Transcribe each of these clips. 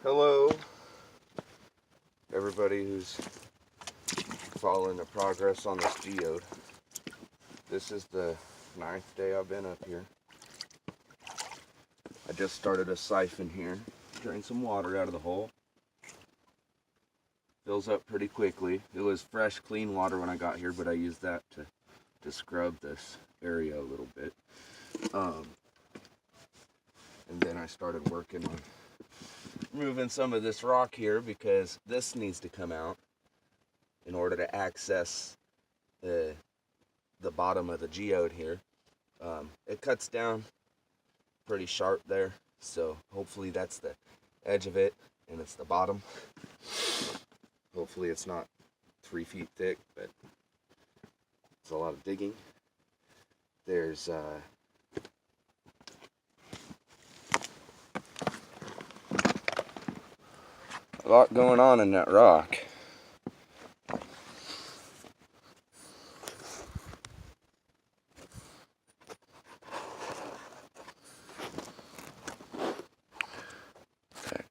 Hello, everybody who's following the progress on this geode. This is the 9th day I've been up here. I just started a siphon here, drain some water out of the hole. Fills up pretty quickly. It was fresh, clean water when I got here, but I used that to scrub this area a little bit. And then I started working on moving some of this rock here because this needs to come out in order to access the bottom of the geode here. It cuts down pretty sharp there, so hopefully that's the edge of it and it's the bottom. Hopefully it's not 3 feet thick, but it's a lot of digging. There's a lot going on in that rock. Okay.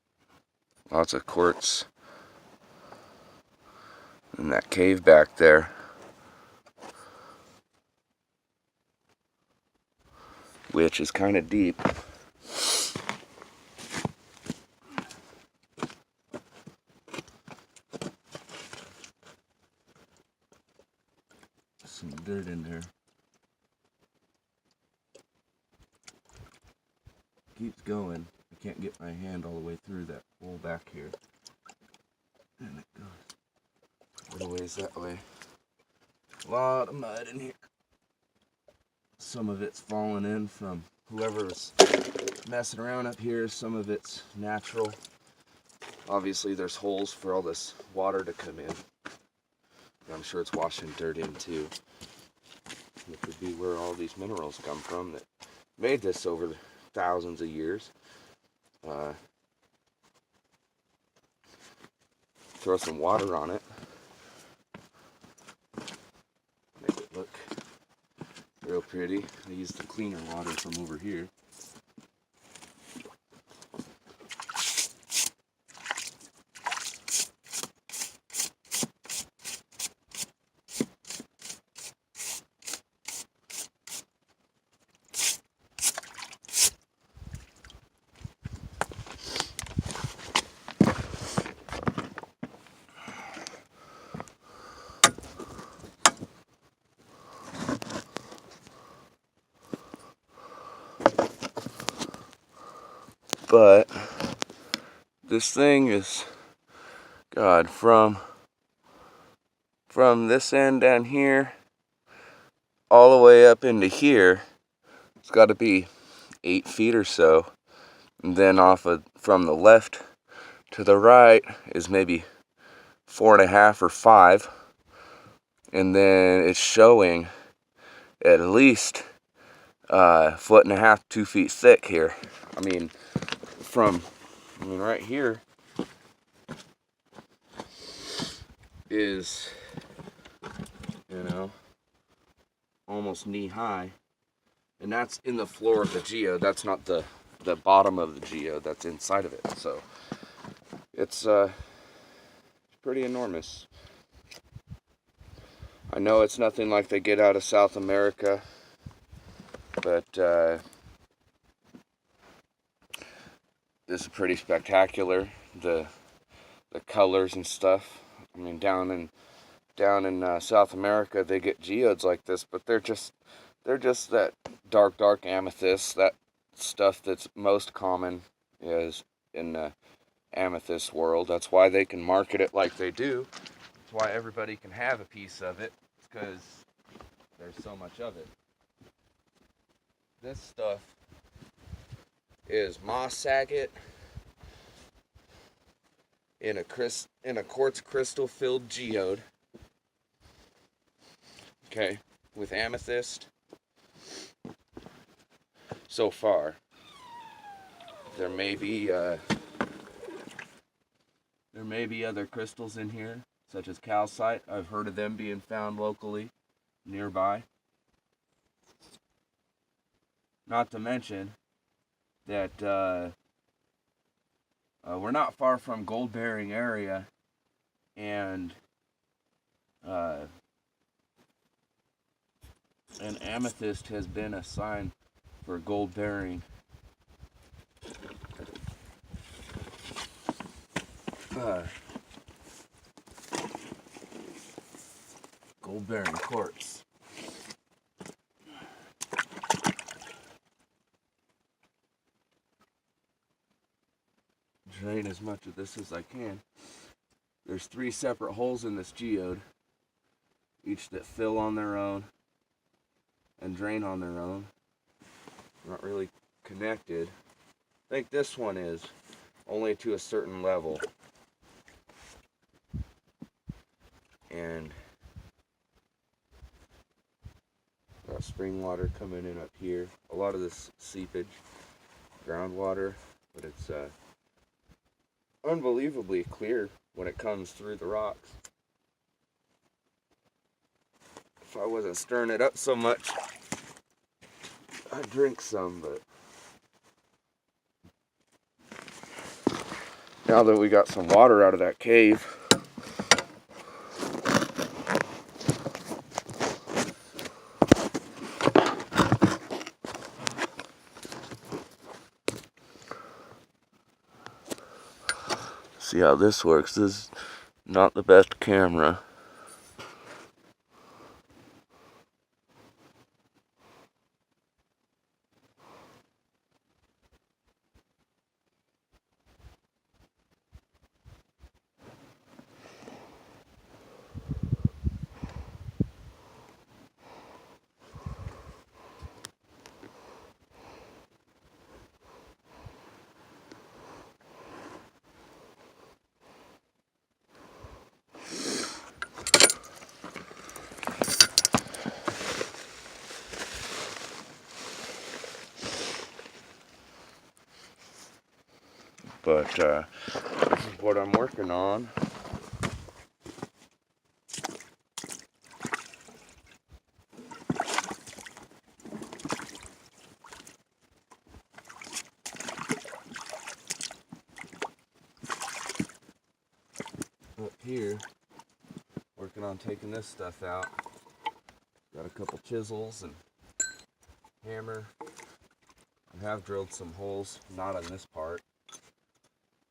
Lots of quartz in that cave back there. Which is kind of deep. Some dirt in there. Keeps going. I can't get my hand all the way through that hole back here. And it goes a little ways that way. A lot of mud in here. Some of it's fallen in from whoever's messing around up here. Some of it's natural. Obviously there's holes for all this water to come in. I'm sure it's washing dirt in too. It could be where all these minerals come from that made this over thousands of years. Throw some water on it. Make it look real pretty. I used the cleaner water from over here. But this thing is, God, from this end down here all the way up into here, it's got to be 8 feet or so. And then from the left to the right is maybe 4.5 or 5. And then it's showing at least 1.5 foot, 2 feet thick here. I mean, right here is, almost knee high. And that's in the floor of the geode. That's not the bottom of the geode. That's inside of it. So it's pretty enormous. I know it's nothing like they get out of South America, but this is pretty spectacular. The colors and stuff. I mean, down in South America, they get geodes like this, but they're just that dark amethyst. That stuff that's most common is in the amethyst world. That's why they can market it like they do. That's why everybody can have a piece of it, because there's so much of it. This stuff is moss agate in a quartz crystal filled geode. Okay, with amethyst. So far, there may be other crystals in here, such as calcite. I've heard of them being found locally nearby. Not to mention that We're not far from gold-bearing area, and an amethyst has been a sign for gold-bearing. Gold-bearing quartz. Drain as much of this as I can. There's 3 separate holes in this geode, each that fill on their own and drain on their own. Not really connected. I think this one is only to a certain level. And got spring water coming in up here. A lot of this seepage, groundwater, but it's unbelievably clear when it comes through the rocks. If I wasn't stirring it up so much, I'd drink some, but now that we got some water out of that cave, see how this works. This is not the best camera. But this is what I'm working on. Up here, working on taking this stuff out. Got a couple chisels and hammer. I have drilled some holes, not on this part.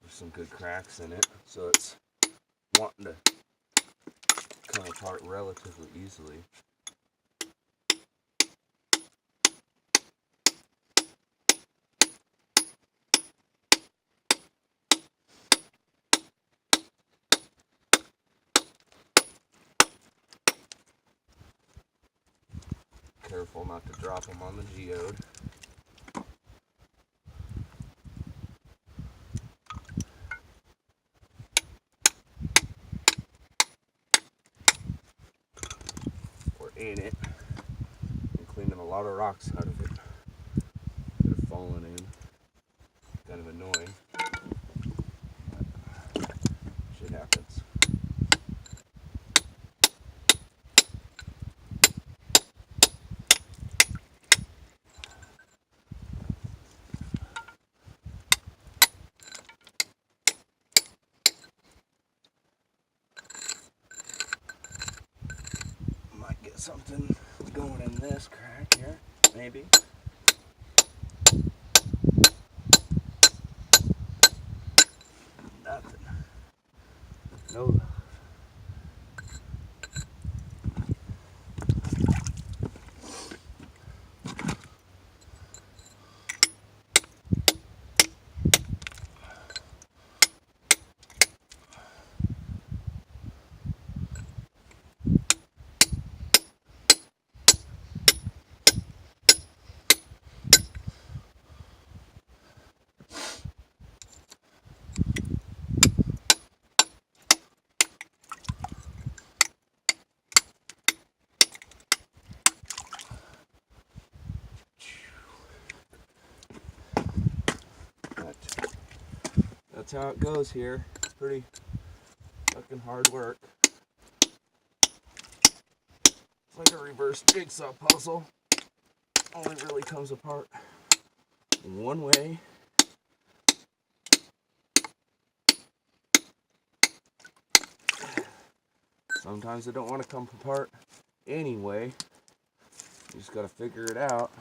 There's some good cracks in it, so it's wanting to come apart relatively easily. Careful not to drop them on the geode. In it and cleaning a lot of rocks out of it that have fallen in. Kind of annoying. Shit happens. Might get something going in this crack here, maybe. Nothing. No. That's how it goes here. It's pretty fucking hard work. It's like a reverse jigsaw puzzle. Only really comes apart one way. Sometimes they don't want to come apart anyway. You just got to figure it out.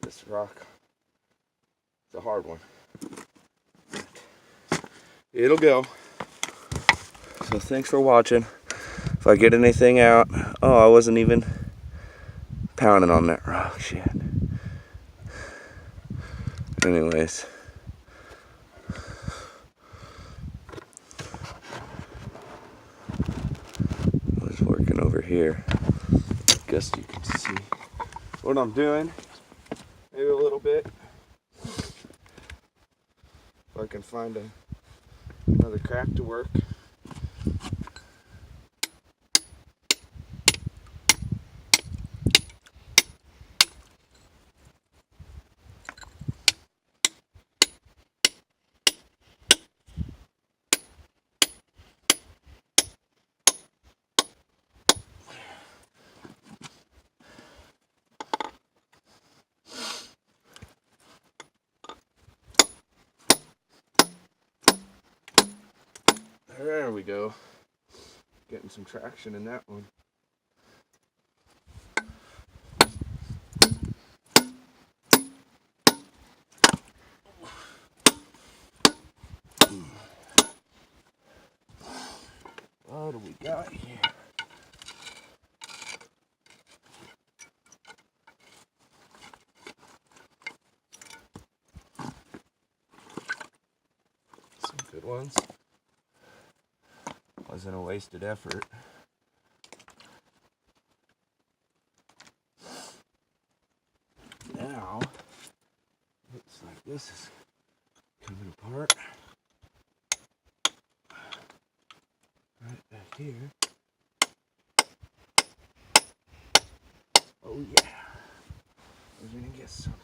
This rock, it's a hard one. It'll go. So thanks for watching. If I get anything out, oh, I wasn't even pounding on that rock, shit. Anyways. I was working over here. Guess you can see what I'm doing. Maybe a little bit. If I can find another crack to work. There we go. Getting some traction in that one. What do we got here? Some good ones. Wasn't a wasted effort. Now, looks like this is coming apart. Right back here. Oh yeah, we're gonna get something.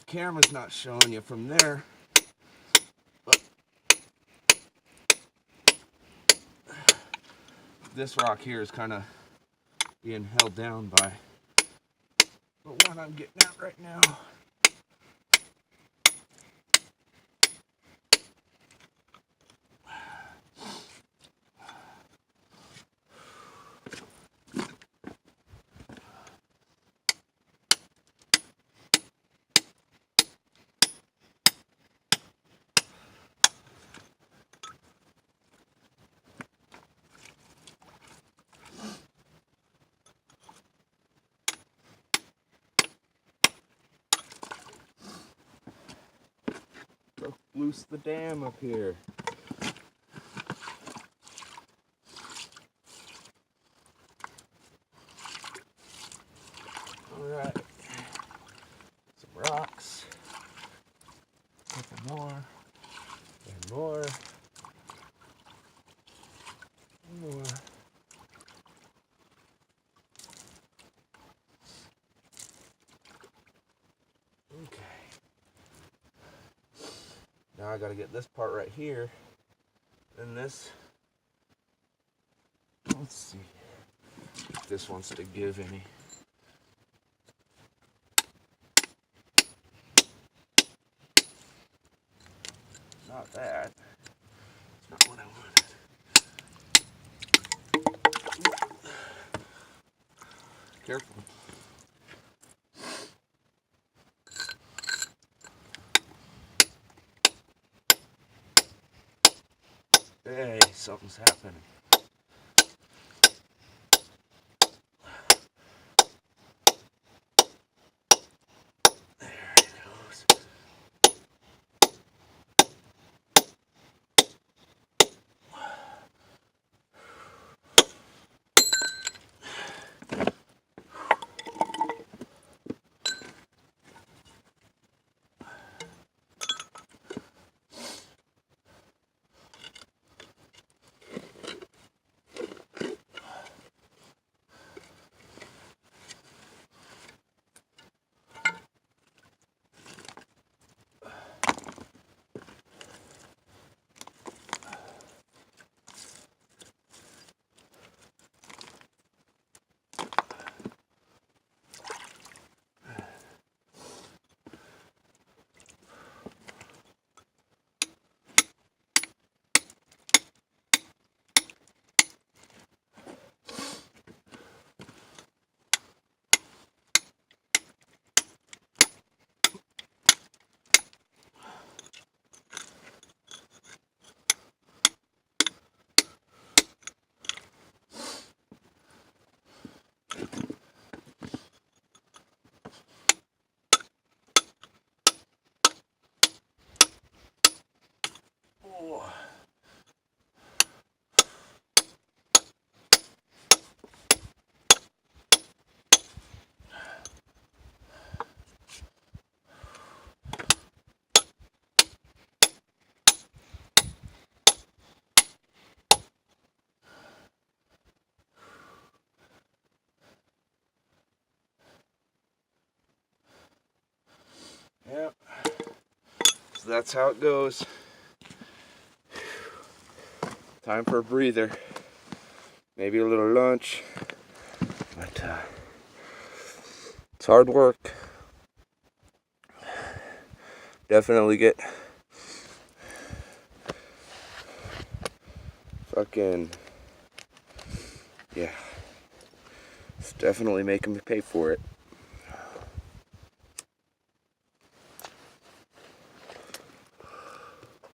Camera's not showing you from there, but this rock here is kind of being held down by the one I'm getting at right now. Loose the dam up here. Alright. Some rocks. A couple more. And more. And more. Okay. Now I gotta get this part right here. And this, let's see if this wants to give any. Not that. It's not what I wanted. Careful. Hey, something's happening. There it goes. Oh. Yep. So that's how it goes. Time for a breather. Maybe a little lunch. But it's hard work. Definitely get fucking, yeah. It's definitely making me pay for it.